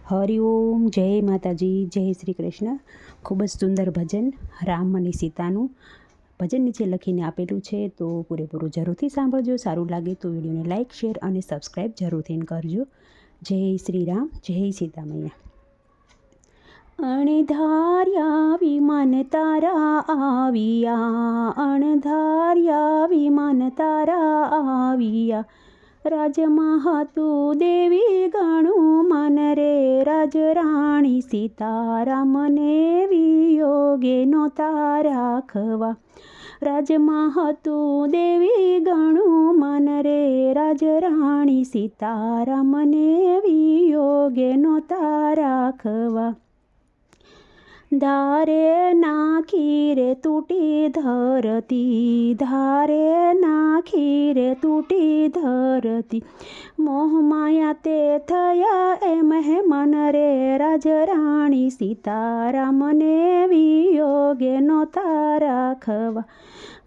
હરિઓમ, જય માતાજી, જય શ્રી કૃષ્ણ. ખૂબ જ સુંદર ભજન રામ અને સીતાનું ભજન નીચે લખીને આપેલું છે, તો પૂરેપૂરું જરૂરથી સાંભળજો. સારું લાગે તો વિડીયોને લાઇક, શેર અને સબસ્ક્રાઈબ જરૂરથી કરજો. જય શ્રી રામ, જય સીતામૈયા. અણધાર્યા વિમાન તારા આવ્યા, અણધાર્યા વિમાન તારા આવ્યા. રાજમાં હતું દેવી ગણું મન રે, રાજરાણી સીતારામને વિયોગે નહોતા રાખવા. રાજમાં હતું દેવી ગણું મન રે, રાજરાણી સીતારામને વિયોગે નહોતા રાખવા. ધારે નાખી રે તૂટી ધરતી, ધારે નાખી રે તૂટી ધરતી. મોહમાયા તે થયા એમ હે મન રે, રાજરાણી સીતારામને વિયોગે નહોતા રાખવા.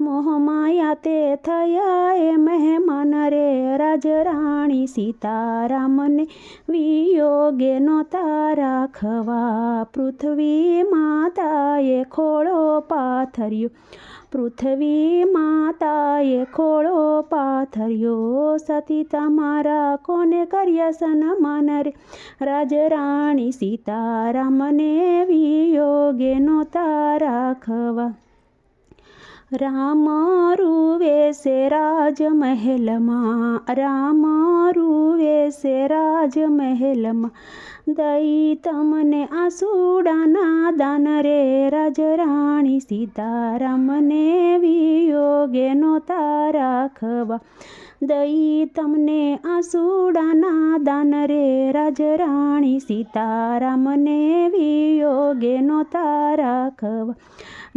મોહમાયા તે થયા એમ હે મન રે, રાજરાણી સીતારામને વિયોગે નહોતા રાખવા. પૃથ્વી માતાએ ખોળો પાથર્યો, પૃથ્વી માતાએ ખોળો પાથર્યો. સતી તમારા કોને કર્યા સન્માન રે, રાજરાણી સીતારામને વિયોગે નહોતા રાખવા. રામ રૂવે છે રાજમહેલમાં, રામ રૂવે છે રાજમહેલમાં. દઈ તમને આંસુડાના દાન રે, રાજરાણી સીતારામને વિયોગે નહોતા રાખવા. દઈ તમને આંસુડાના દાન રે, રાજરાણી સીતારામને વિયોગે નહોતા રાખવા.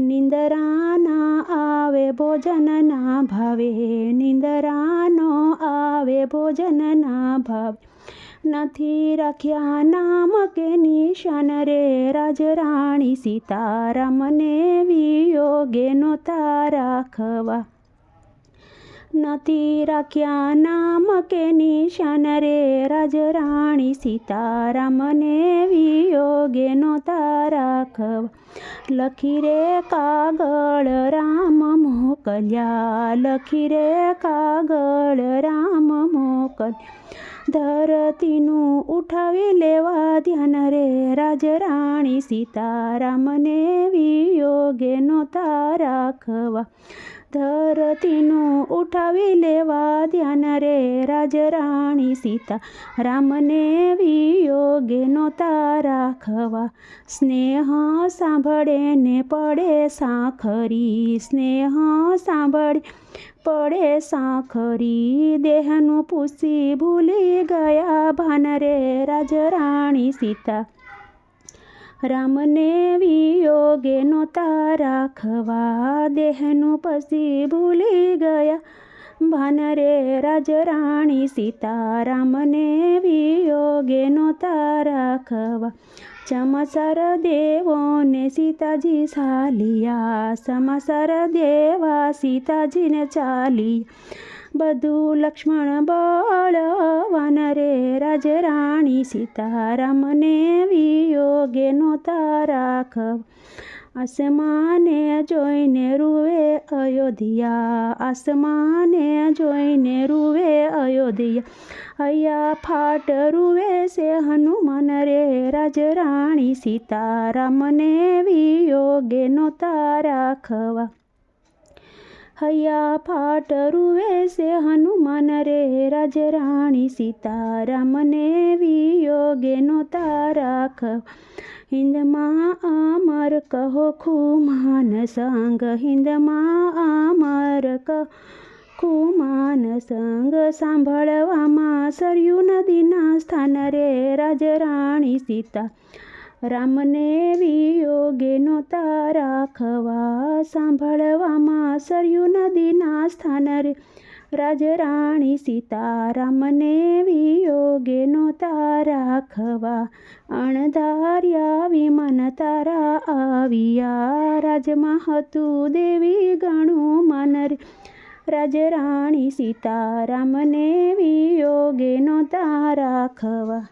નિંદરાના આવે ભોજન ના ભાવે, નિંદરાનો આવે ભોજન ના ભાવે. નથી રાખ્યા નામ કે નિશાન રે, રાજરાણી સીતારામને વિયોગે નહોતા રાખવા. નથી રાખ્યા નામ કે નિશાન રે, રાજરાણી સીતારામને વિયોગે નહોતા રાખવા. લખી રે કાગળ રામ મોકલ્યા, લખી રે કાગળ રામ મોકલ્યા. ધરતીનું ઉઠાવી લેવા ધ્યાન રે, રાજરાણી સીતારામને વિયોગે નહોતા રાખવા. ધરતીનું ઉઠાવી લેવા ધ્યાન રે, રાજરાણી સીતારામને વિયોગે નહોતા રાખવા. સ્નેહ સાંભળે ને પડે સાખરી, સ્નેહ સાંભળે પડે સાખરી. દેહનું પૂછી ભૂલી ગયા ભાન રે, રાજરાણી સીતા રામને વિયોગે નહોતા રાખવા. દેહનું પછી ભૂલી ગયા ભાન રે, રાજરાણી સીતારામને વિયોગે નહોતા રાખવા. સમાચાર દેવોને સીતાજી ચાલ્યા, સમાચાર દેવા સીતાજીને ચાલ્યા. બધું લક્ષ્મણ બળવાન રે, રાજરાણી સીતારામને વિયોગે નહોતા રાખવા. આસમાને જોઈને રૂવે અયોધ્યા, આસમાને જોઈને રૂવે અયોધ્યા. હૈયા ફાટ રૂવે છે હનુમાન રે, રાજરાણી સીતારામને વિયોગે નહોતા રાખવા. હૈયા ફાટ રૂવે છે હનુમાન રે, રાજરાણી સીતારામને વિયોગે નહોતા રાખવા. હિંદમાં અમર કહો ખુમાન સંગ, હિંદમાં અમર કહો ખુમાન સંગ. સાંભળવામાં સરયુ નદીના સ્થાન રે, રાજરાણી સીતા રામને વિયોગે નહોતા રાખવા. સાંભળવામાં સરયુ નદીના સ્થાન રે, રાજરાણી સીતારામને વિયોગે નહોતા રાખવા. અણધાર્યા વિમાન તારા આવ્યા, રાજમાં હતું દેવી ગણું મન રે, રાજરાણી સીતારામને વિયોગે નહોતા રાખવા.